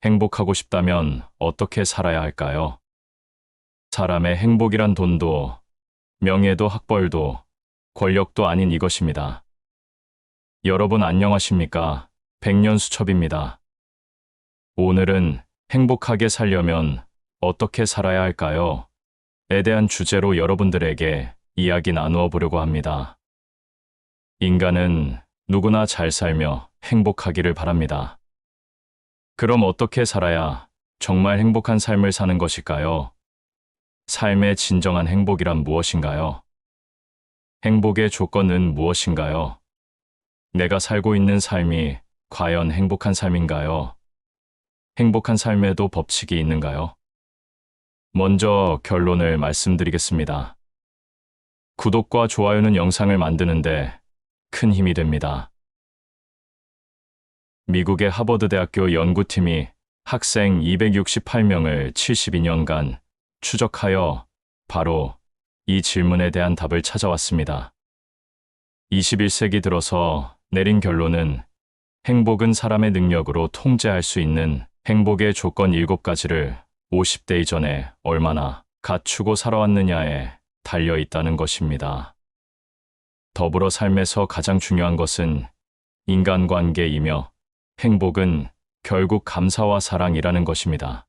행복하고 싶다면 어떻게 살아야 할까요? 사람의 행복이란 돈도, 명예도 학벌도, 권력도 아닌 이것입니다. 여러분 안녕하십니까? 백년수첩입니다. 오늘은 행복하게 살려면 어떻게 살아야 할까요? 에 대한 주제로 여러분들에게 이야기 나누어 보려고 합니다. 인간은 누구나 잘 살며 행복하기를 바랍니다. 그럼 어떻게 살아야 정말 행복한 삶을 사는 것일까요? 삶의 진정한 행복이란 무엇인가요? 행복의 조건은 무엇인가요? 내가 살고 있는 삶이 과연 행복한 삶인가요? 행복한 삶에도 법칙이 있는가요? 먼저 결론을 말씀드리겠습니다. 구독과 좋아요는 영상을 만드는데 큰 힘이 됩니다. 미국의 하버드대학교 연구팀이 학생 268명을 72년간 추적하여 바로 이 질문에 대한 답을 찾아왔습니다. 21세기 들어서 내린 결론은 행복은 사람의 능력으로 통제할 수 있는 행복의 조건 7가지를 50대 이전에 얼마나 갖추고 살아왔느냐에 달려 있다는 것입니다. 더불어 삶에서 가장 중요한 것은 인간관계이며 행복은 결국 감사와 사랑이라는 것입니다.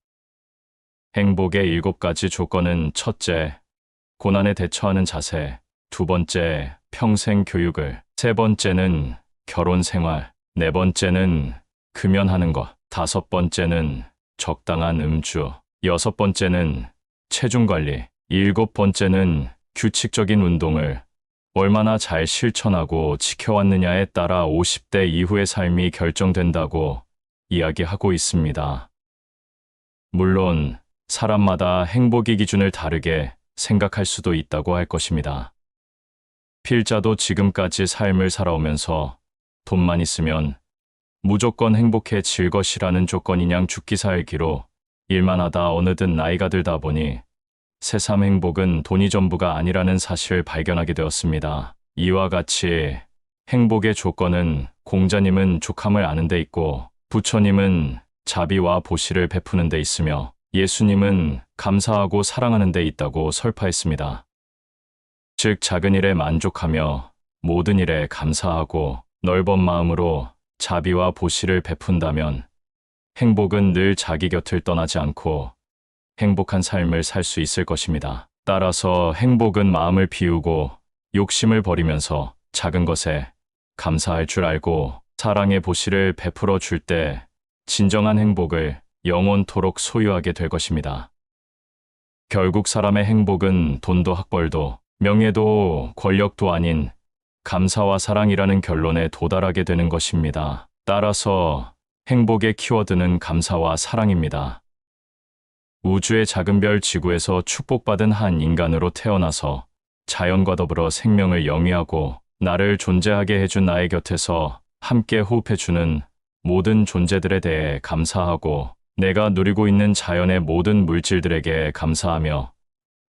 행복의 7가지 조건은 첫째, 고난에 대처하는 자세, 두 번째, 평생 교육을, 세 번째는 결혼 생활, 네 번째는 금연하는 것, 다섯 번째는 적당한 음주, 여섯 번째는 체중 관리, 일곱 번째는 규칙적인 운동을 얼마나 잘 실천하고 지켜왔느냐에 따라 50대 이후의 삶이 결정된다고 이야기하고 있습니다. 물론 사람마다 행복의 기준을 다르게 생각할 수도 있다고 할 것입니다. 필자도 지금까지 삶을 살아오면서 돈만 있으면 무조건 행복해질 것이라는 조건이냥 죽기 살기로 일만 하다 어느덧 나이가 들다 보니 새삼 행복은 돈이 전부가 아니라는 사실을 발견하게 되었습니다. 이와 같이 행복의 조건은 공자님은 족함을 아는 데 있고 부처님은 자비와 보시를 베푸는 데 있으며 예수님은 감사하고 사랑하는 데 있다고 설파했습니다. 즉 작은 일에 만족하며 모든 일에 감사하고 넓은 마음으로 자비와 보시를 베푼다면 행복은 늘 자기 곁을 떠나지 않고 행복한 삶을 살 수 있을 것입니다. 따라서 행복은 마음을 비우고 욕심을 버리면서 작은 것에 감사할 줄 알고 사랑의 보시를 베풀어 줄 때 진정한 행복을 영원토록 소유하게 될 것입니다. 결국 사람의 행복은 돈도 학벌도 명예도 권력도 아닌 감사와 사랑이라는 결론에 도달하게 되는 것입니다. 따라서 행복의 키워드는 감사와 사랑입니다. 우주의 작은 별 지구에서 축복받은 한 인간으로 태어나서 자연과 더불어 생명을 영위하고 나를 존재하게 해준 나의 곁에서 함께 호흡해주는 모든 존재들에 대해 감사하고 내가 누리고 있는 자연의 모든 물질들에게 감사하며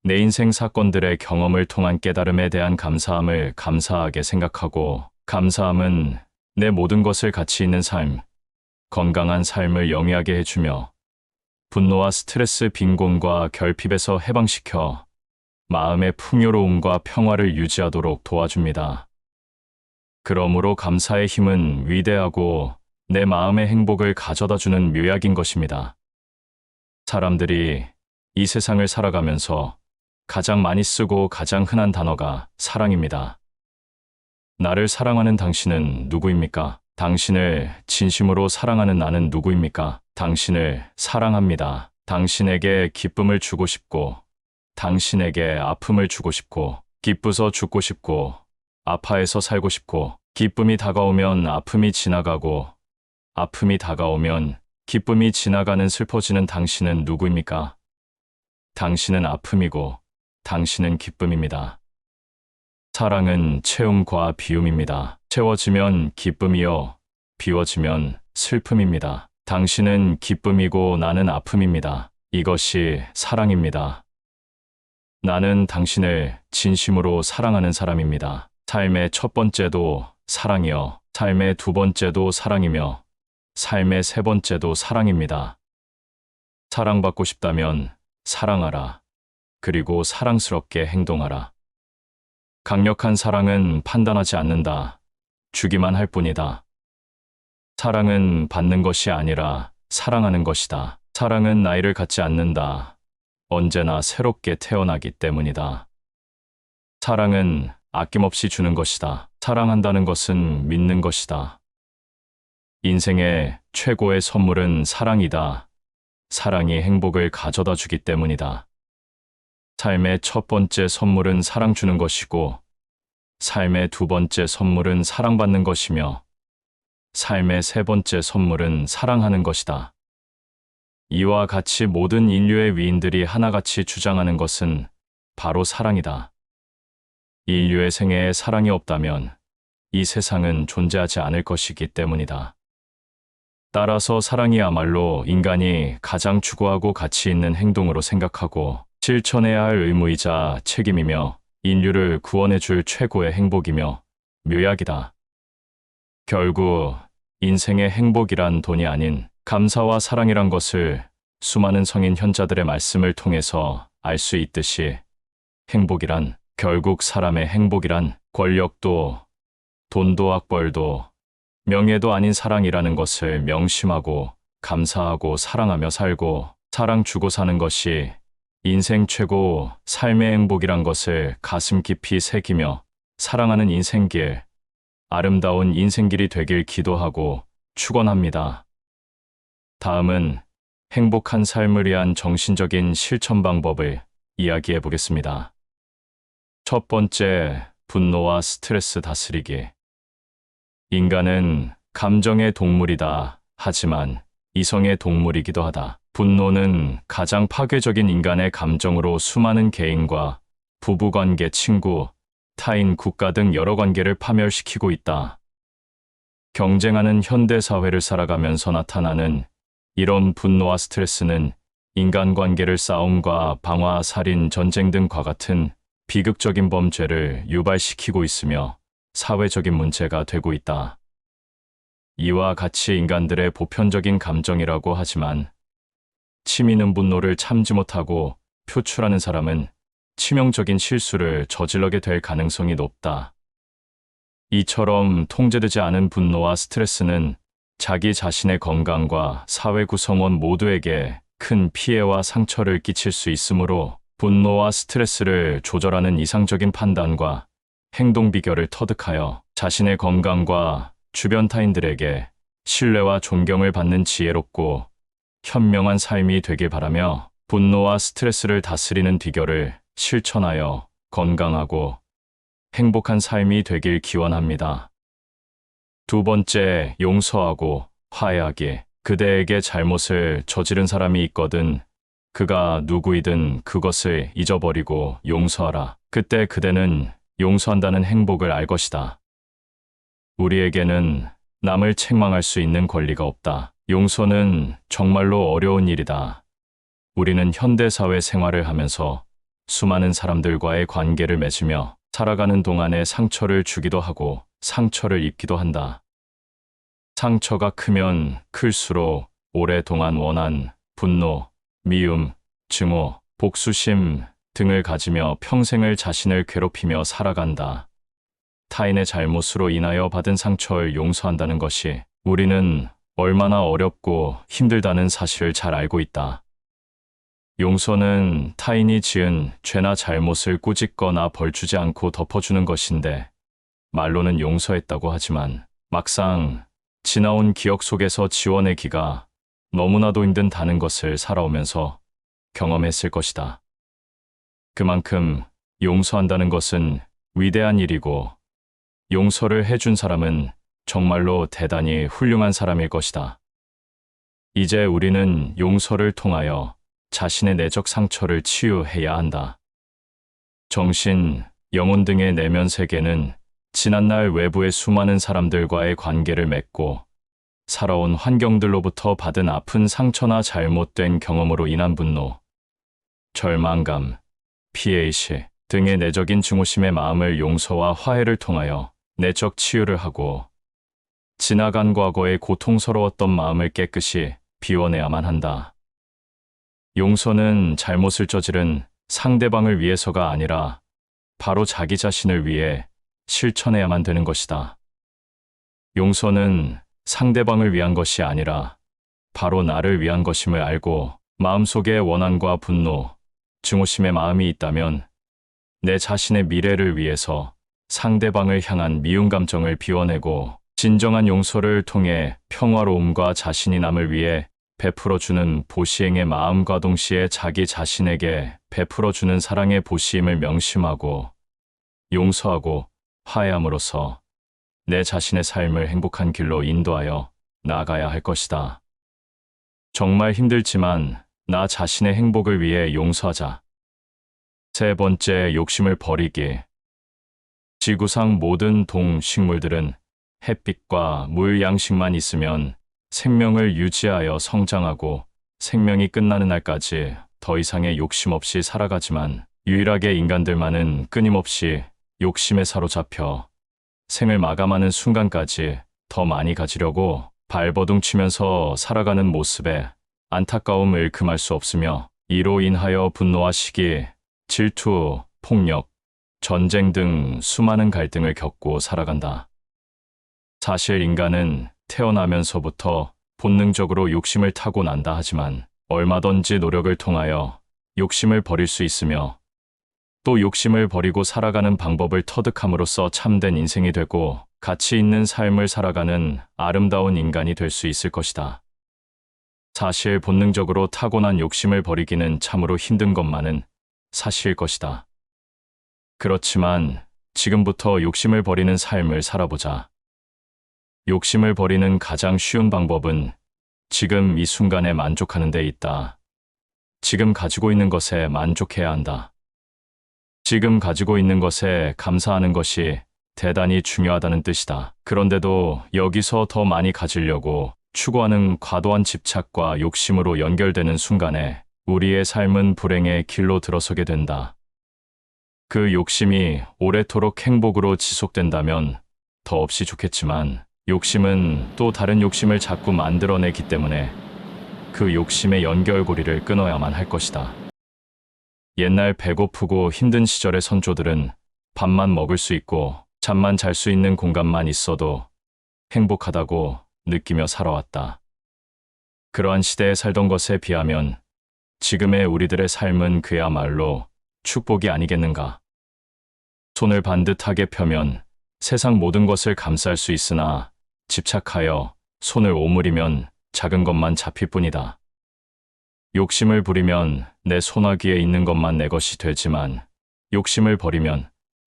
내 인생 사건들의 경험을 통한 깨달음에 대한 감사함을 감사하게 생각하고 감사함은 내 모든 것을 가치 있는 삶, 건강한 삶을 영위하게 해주며 분노와 스트레스 빈곤과 결핍에서 해방시켜 마음의 풍요로움과 평화를 유지하도록 도와줍니다. 그러므로 감사의 힘은 위대하고 내 마음의 행복을 가져다주는 묘약인 것입니다. 사람들이 이 세상을 살아가면서 가장 많이 쓰고 가장 흔한 단어가 사랑입니다. 나를 사랑하는 당신은 누구입니까? 당신을 진심으로 사랑하는 나는 누구입니까? 당신을 사랑합니다. 당신에게 기쁨을 주고 싶고, 당신에게 아픔을 주고 싶고, 기쁘서 죽고 싶고, 아파해서 살고 싶고, 기쁨이 다가오면 아픔이 지나가고, 아픔이 다가오면 기쁨이 지나가는 슬퍼지는 당신은 누구입니까? 당신은 아픔이고, 당신은 기쁨입니다. 사랑은 채움과 비움입니다. 채워지면 기쁨이요, 비워지면 슬픔입니다. 당신은 기쁨이고 나는 아픔입니다. 이것이 사랑입니다. 나는 당신을 진심으로 사랑하는 사람입니다. 삶의 첫 번째도 사랑이요, 삶의 두 번째도 사랑이며 삶의 세 번째도 사랑입니다. 사랑받고 싶다면 사랑하라. 그리고 사랑스럽게 행동하라. 강력한 사랑은 판단하지 않는다. 주기만 할 뿐이다. 사랑은 받는 것이 아니라 사랑하는 것이다. 사랑은 나이를 갖지 않는다. 언제나 새롭게 태어나기 때문이다. 사랑은 아낌없이 주는 것이다. 사랑한다는 것은 믿는 것이다. 인생의 최고의 선물은 사랑이다. 사랑이 행복을 가져다 주기 때문이다. 삶의 첫 번째 선물은 사랑 주는 것이고, 삶의 두 번째 선물은 사랑받는 것이며, 삶의 세 번째 선물은 사랑하는 것이다. 이와 같이 모든 인류의 위인들이 하나같이 주장하는 것은 바로 사랑이다. 인류의 생애에 사랑이 없다면 이 세상은 존재하지 않을 것이기 때문이다. 따라서 사랑이야말로 인간이 가장 추구하고 가치 있는 행동으로 생각하고 실천해야 할 의무이자 책임이며 인류를 구원해 줄 최고의 행복이며 묘약이다. 결국 인생의 행복이란 돈이 아닌 감사와 사랑이란 것을 수많은 성인 현자들의 말씀을 통해서 알 수 있듯이 행복이란 결국 사람의 행복이란 권력도 돈도 학벌도 명예도 아닌 사랑이라는 것을 명심하고 감사하고 사랑하며 살고 사랑 주고 사는 것이 인생 최고 삶의 행복이란 것을 가슴 깊이 새기며 사랑하는 인생길, 아름다운 인생길이 되길 기도하고 축원합니다. 다음은 행복한 삶을 위한 정신적인 실천 방법을 이야기해 보겠습니다. 첫 번째, 분노와 스트레스 다스리기. 인간은 감정의 동물이다. 하지만 이성의 동물이기도 하다. 분노는 가장 파괴적인 인간의 감정으로 수많은 개인과 부부관계, 친구, 타인, 국가 등 여러 관계를 파멸시키고 있다. 경쟁하는 현대 사회를 살아가면서 나타나는 이런 분노와 스트레스는 인간관계를 싸움과 방화, 살인, 전쟁 등과 같은 비극적인 범죄를 유발시키고 있으며 사회적인 문제가 되고 있다. 이와 같이 인간들의 보편적인 감정이라고 하지만 치미는 분노를 참지 못하고 표출하는 사람은 치명적인 실수를 저지르게 될 가능성이 높다. 이처럼 통제되지 않은 분노와 스트레스는 자기 자신의 건강과 사회 구성원 모두에게 큰 피해와 상처를 끼칠 수 있으므로 분노와 스트레스를 조절하는 이상적인 판단과 행동 비결을 터득하여 자신의 건강과 주변 타인들에게 신뢰와 존경을 받는 지혜롭고 현명한 삶이 되길 바라며 분노와 스트레스를 다스리는 비결을 실천하여 건강하고 행복한 삶이 되길 기원합니다. 두 번째, 용서하고 화해하기. 그대에게 잘못을 저지른 사람이 있거든 그가 누구이든 그것을 잊어버리고 용서하라. 그때 그대는 용서한다는 행복을 알 것이다. 우리에게는 남을 책망할 수 있는 권리가 없다. 용서는 정말로 어려운 일이다. 우리는 현대사회 생활을 하면서 수많은 사람들과의 관계를 맺으며 살아가는 동안에 상처를 주기도 하고 상처를 입기도 한다. 상처가 크면 클수록 오랫동안 원한, 분노, 미움, 증오, 복수심 등을 가지며 평생을 자신을 괴롭히며 살아간다. 타인의 잘못으로 인하여 받은 상처를 용서한다는 것이 우리는 얼마나 어렵고 힘들다는 사실을 잘 알고 있다. 용서는 타인이 지은 죄나 잘못을 꾸짖거나 벌주지 않고 덮어주는 것인데 말로는 용서했다고 하지만 막상 지나온 기억 속에서 지워내기가 너무나도 힘든다는 것을 살아오면서 경험했을 것이다. 그만큼 용서한다는 것은 위대한 일이고 용서를 해준 사람은 정말로 대단히 훌륭한 사람일 것이다. 이제 우리는 용서를 통하여 자신의 내적 상처를 치유해야 한다. 정신, 영혼 등의 내면 세계는 지난날 외부의 수많은 사람들과의 관계를 맺고 살아온 환경들로부터 받은 아픈 상처나 잘못된 경험으로 인한 분노, 절망감, 피해의식 등의 내적인 증오심의 마음을 용서와 화해를 통하여 내적 치유를 하고 지나간 과거의 고통스러웠던 마음을 깨끗이 비워내야만 한다. 용서는 잘못을 저지른 상대방을 위해서가 아니라 바로 자기 자신을 위해 실천해야만 되는 것이다. 용서는 상대방을 위한 것이 아니라 바로 나를 위한 것임을 알고 마음속에 원한과 분노, 증오심의 마음이 있다면 내 자신의 미래를 위해서 상대방을 향한 미운 감정을 비워내고 진정한 용서를 통해 평화로움과 자신이 남을 위해 베풀어주는 보시행의 마음과 동시에 자기 자신에게 베풀어주는 사랑의 보시임을 명심하고 용서하고 화해함으로써 내 자신의 삶을 행복한 길로 인도하여 나아가야 할 것이다. 정말 힘들지만 나 자신의 행복을 위해 용서하자. 세 번째, 욕심을 버리기. 지구상 모든 동식물들은 햇빛과 물 양식만 있으면 생명을 유지하여 성장하고 생명이 끝나는 날까지 더 이상의 욕심 없이 살아가지만 유일하게 인간들만은 끊임없이 욕심에 사로잡혀 생을 마감하는 순간까지 더 많이 가지려고 발버둥 치면서 살아가는 모습에 안타까움을 금할 수 없으며 이로 인하여 분노와 시기, 질투, 폭력, 전쟁 등 수많은 갈등을 겪고 살아간다. 사실 인간은 태어나면서부터 본능적으로 욕심을 타고난다 하지만 얼마든지 노력을 통하여 욕심을 버릴 수 있으며 또 욕심을 버리고 살아가는 방법을 터득함으로써 참된 인생이 되고 가치 있는 삶을 살아가는 아름다운 인간이 될 수 있을 것이다. 사실 본능적으로 타고난 욕심을 버리기는 참으로 힘든 것만은 사실일 것이다. 그렇지만 지금부터 욕심을 버리는 삶을 살아보자. 욕심을 버리는 가장 쉬운 방법은 지금 이 순간에 만족하는 데 있다. 지금 가지고 있는 것에 만족해야 한다. 지금 가지고 있는 것에 감사하는 것이 대단히 중요하다는 뜻이다. 그런데도 여기서 더 많이 가지려고 추구하는 과도한 집착과 욕심으로 연결되는 순간에 우리의 삶은 불행의 길로 들어서게 된다. 그 욕심이 오래도록 행복으로 지속된다면 더없이 좋겠지만 욕심은 또 다른 욕심을 자꾸 만들어내기 때문에 그 욕심의 연결고리를 끊어야만 할 것이다. 옛날 배고프고 힘든 시절의 선조들은 밥만 먹을 수 있고 잠만 잘 수 있는 공간만 있어도 행복하다고 느끼며 살아왔다. 그러한 시대에 살던 것에 비하면 지금의 우리들의 삶은 그야말로 축복이 아니겠는가. 손을 반듯하게 펴면 세상 모든 것을 감쌀 수 있으나 집착하여 손을 오므리면 작은 것만 잡힐 뿐이다. 욕심을 부리면 내 손아귀에 있는 것만 내 것이 되지만 욕심을 버리면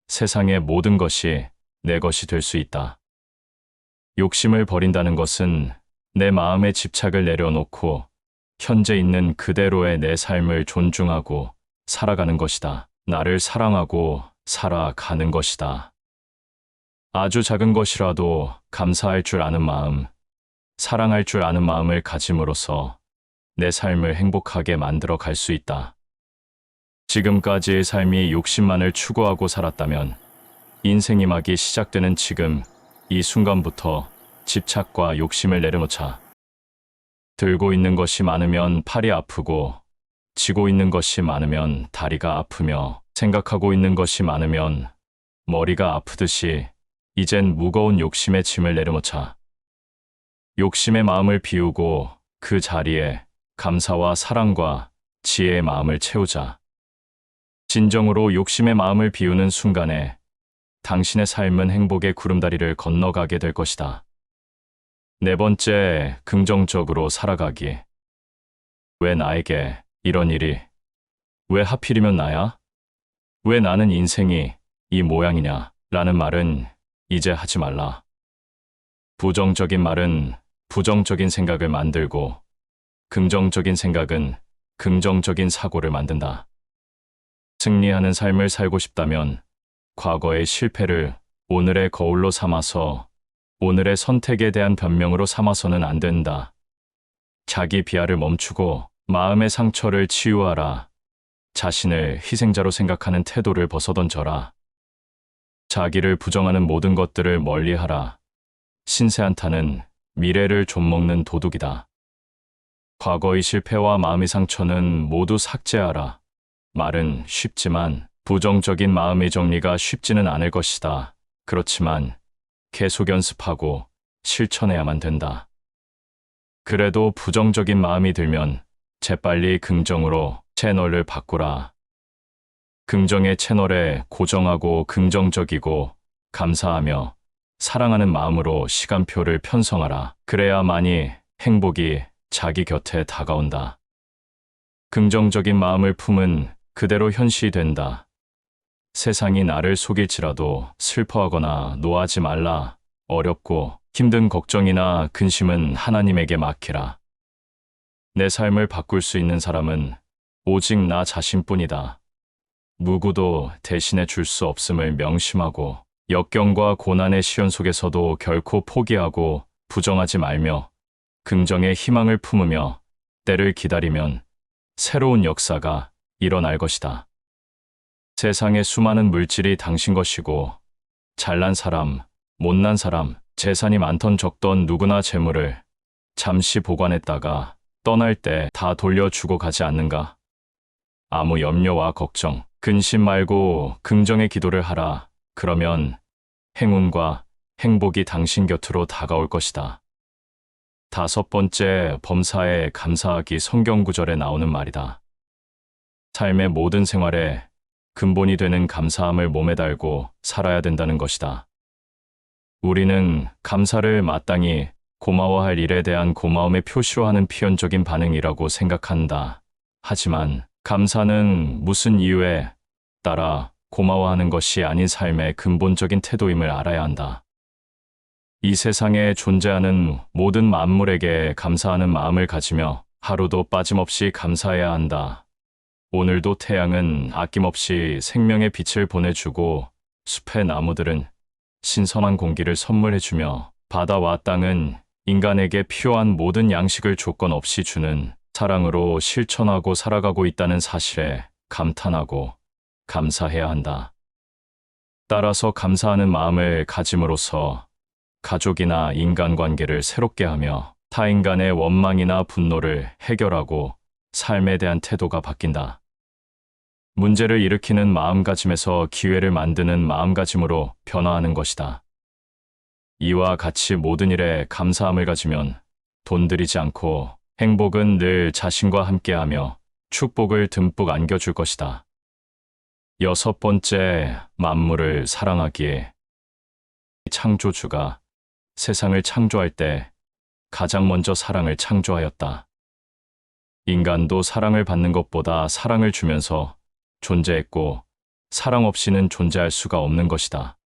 세상의 모든 것이 내 것이 될 수 있다. 욕심을 버린다는 것은 내 마음의 집착을 내려놓고 현재 있는 그대로의 내 삶을 존중하고 살아가는 것이다. 나를 사랑하고 살아가는 것이다. 아주 작은 것이라도 감사할 줄 아는 마음, 사랑할 줄 아는 마음을 가짐으로써 내 삶을 행복하게 만들어 갈 수 있다. 지금까지의 삶이 욕심만을 추구하고 살았다면 인생이 막이 시작되는 지금 이 순간부터 집착과 욕심을 내려놓자. 들고 있는 것이 많으면 팔이 아프고 쥐고 있는 것이 많으면 다리가 아프며 생각하고 있는 것이 많으면 머리가 아프듯이 이젠 무거운 욕심의 짐을 내려놓자. 욕심의 마음을 비우고 그 자리에 감사와 사랑과 지혜의 마음을 채우자. 진정으로 욕심의 마음을 비우는 순간에 당신의 삶은 행복의 구름다리를 건너가게 될 것이다. 네 번째, 긍정적으로 살아가기. 왜 나에게 이런 일이? 왜 하필이면 나야? 왜 나는 인생이 이 모양이냐? 라는 말은 이제 하지 말라. 부정적인 말은 부정적인 생각을 만들고 긍정적인 생각은 긍정적인 사고를 만든다. 승리하는 삶을 살고 싶다면 과거의 실패를 오늘의 거울로 삼아서 오늘의 선택에 대한 변명으로 삼아서는 안 된다. 자기 비하를 멈추고 마음의 상처를 치유하라. 자신을 희생자로 생각하는 태도를 벗어던져라. 자기를 부정하는 모든 것들을 멀리하라. 신세 한탄은 미래를 좀먹는 도둑이다. 과거의 실패와 마음의 상처는 모두 삭제하라. 말은 쉽지만 부정적인 마음의 정리가 쉽지는 않을 것이다. 그렇지만 계속 연습하고 실천해야만 된다. 그래도 부정적인 마음이 들면 재빨리 긍정으로 채널을 바꾸라. 긍정의 채널에 고정하고 긍정적이고 감사하며 사랑하는 마음으로 시간표를 편성하라. 그래야만이 행복이 자기 곁에 다가온다. 긍정적인 마음을 품은 그대로 현시된다. 세상이 나를 속일지라도 슬퍼하거나 노하지 말라. 어렵고 힘든 걱정이나 근심은 하나님에게 맡기라. 내 삶을 바꿀 수 있는 사람은 오직 나 자신뿐이다. 누구도 대신해 줄 수 없음을 명심하고 역경과 고난의 시련 속에서도 결코 포기하고 부정하지 말며 긍정의 희망을 품으며 때를 기다리면 새로운 역사가 일어날 것이다. 세상의 수많은 물질이 당신 것이고 잘난 사람, 못난 사람, 재산이 많던 적던 누구나 재물을 잠시 보관했다가 떠날 때 다 돌려주고 가지 않는가? 아무 염려와 걱정, 근심 말고 긍정의 기도를 하라. 그러면 행운과 행복이 당신 곁으로 다가올 것이다. 5번째, 범사에 감사하기. 성경 구절에 나오는 말이다. 삶의 모든 생활에 근본이 되는 감사함을 몸에 달고 살아야 된다는 것이다. 우리는 감사를 마땅히 고마워할 일에 대한 고마움의 표시로 하는 표현적인 반응이라고 생각한다. 하지만 감사는 무슨 이유에 따라 고마워하는 것이 아닌 삶의 근본적인 태도임을 알아야 한다. 이 세상에 존재하는 모든 만물에게 감사하는 마음을 가지며 하루도 빠짐없이 감사해야 한다. 오늘도 태양은 아낌없이 생명의 빛을 보내주고 숲의 나무들은 신선한 공기를 선물해주며 바다와 땅은 인간에게 필요한 모든 양식을 조건 없이 주는 사랑으로 실천하고 살아가고 있다는 사실에 감탄하고 감사해야 한다. 따라서 감사하는 마음을 가짐으로써 가족이나 인간관계를 새롭게 하며 타인간의 원망이나 분노를 해결하고 삶에 대한 태도가 바뀐다. 문제를 일으키는 마음가짐에서 기회를 만드는 마음가짐으로 변화하는 것이다. 이와 같이 모든 일에 감사함을 가지면 돈 들이지 않고 행복은 늘 자신과 함께하며 축복을 듬뿍 안겨줄 것이다. 6번째, 만물을 사랑하기에. 창조주가 세상을 창조할 때 가장 먼저 사랑을 창조하였다. 인간도 사랑을 받는 것보다 사랑을 주면서 존재했고 사랑 없이는 존재할 수가 없는 것이다.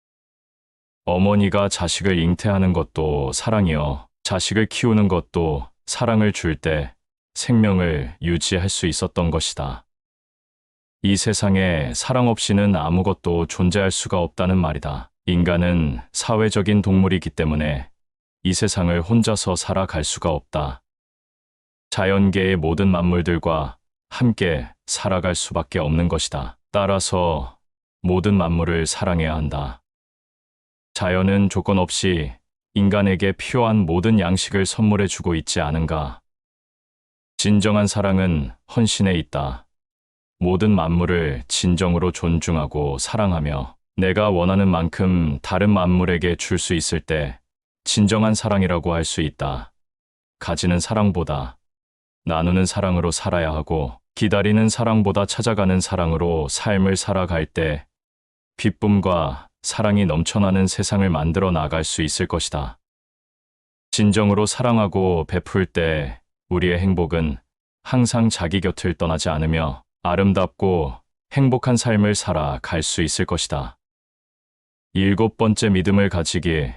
어머니가 자식을 잉태하는 것도 사랑이요. 자식을 키우는 것도 사랑을 줄 때 생명을 유지할 수 있었던 것이다. 이 세상에 사랑 없이는 아무것도 존재할 수가 없다는 말이다. 인간은 사회적인 동물이기 때문에 이 세상을 혼자서 살아갈 수가 없다. 자연계의 모든 만물들과 함께 살아갈 수밖에 없는 것이다. 따라서 모든 만물을 사랑해야 한다. 자연은 조건 없이 인간에게 필요한 모든 양식을 선물해주고 있지 않은가? 진정한 사랑은 헌신에 있다. 모든 만물을 진정으로 존중하고 사랑하며 내가 원하는 만큼 다른 만물에게 줄 수 있을 때 진정한 사랑이라고 할 수 있다. 가지는 사랑보다 나누는 사랑으로 살아야 하고 기다리는 사랑보다 찾아가는 사랑으로 삶을 살아갈 때 기쁨과 사랑이 넘쳐나는 세상을 만들어 나갈 수 있을 것이다. 진정으로 사랑하고 베풀 때 우리의 행복은 항상 자기 곁을 떠나지 않으며 아름답고 행복한 삶을 살아갈 수 있을 것이다. 7번째, 믿음을 가지기.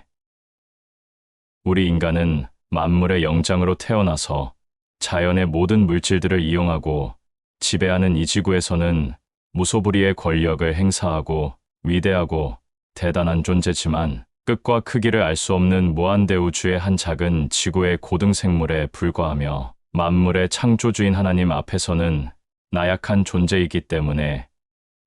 우리 인간은 만물의 영장으로 태어나서 자연의 모든 물질들을 이용하고 지배하는 이 지구에서는 무소불위의 권력을 행사하고 위대하고 대단한 존재지만 끝과 크기를 알 수 없는 무한대 우주의 한 작은 지구의 고등생물에 불과하며 만물의 창조주인 하나님 앞에서는 나약한 존재이기 때문에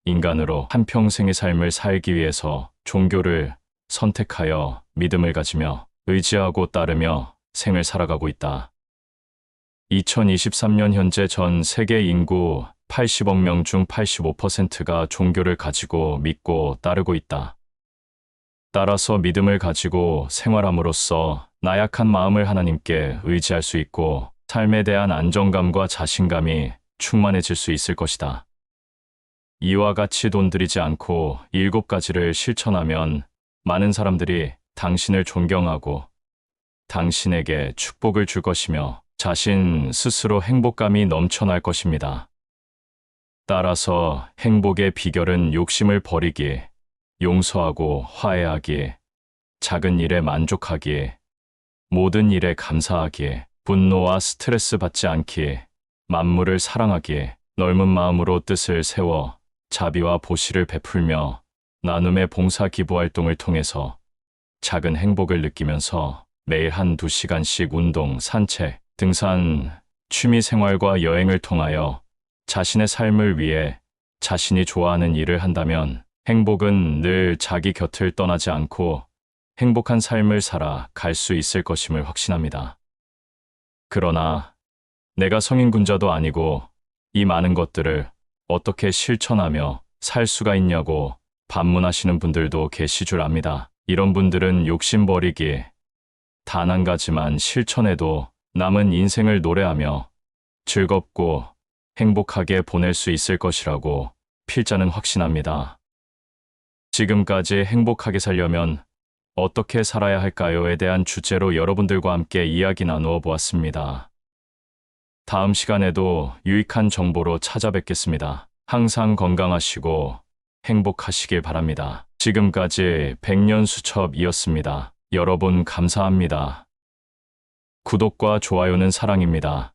인간으로 한평생의 삶을 살기 위해서 종교를 선택하여 믿음을 가지며 의지하고 따르며 생을 살아가고 있다. 2023년 현재 전 세계 인구 80억 명 중 85%가 종교를 가지고 믿고 따르고 있다. 따라서 믿음을 가지고 생활함으로써 나약한 마음을 하나님께 의지할 수 있고 삶에 대한 안정감과 자신감이 충만해질 수 있을 것이다. 이와 같이 돈 들이지 않고 7가지를 실천하면 많은 사람들이 당신을 존경하고 당신에게 축복을 줄 것이며 자신 스스로 행복감이 넘쳐날 것입니다. 따라서 행복의 비결은 욕심을 버리기, 용서하고 화해하기, 작은 일에 만족하기, 모든 일에 감사하기, 분노와 스트레스 받지 않기, 만물을 사랑하기, 넓은 마음으로 뜻을 세워 자비와 보시를 베풀며 나눔의 봉사 기부 활동을 통해서 작은 행복을 느끼면서 매일 1~2시간씩 운동, 산책, 등산, 취미 생활과 여행을 통하여 자신의 삶을 위해 자신이 좋아하는 일을 한다면 행복은 늘 자기 곁을 떠나지 않고 행복한 삶을 살아 갈 수 있을 것임을 확신합니다. 그러나 내가 성인군자도 아니고 이 많은 것들을 어떻게 실천하며 살 수가 있냐고 반문하시는 분들도 계시 줄 압니다. 이런 분들은 욕심 버리기, 단 한 가지만 실천해도 남은 인생을 노래하며 즐겁고 행복하게 보낼 수 있을 것이라고 필자는 확신합니다. 지금까지 행복하게 살려면 어떻게 살아야 할까요?에 대한 주제로 여러분들과 함께 이야기 나누어 보았습니다. 다음 시간에도 유익한 정보로 찾아뵙겠습니다. 항상 건강하시고 행복하시길 바랍니다. 지금까지 백년수첩이었습니다. 여러분 감사합니다. 구독과 좋아요는 사랑입니다.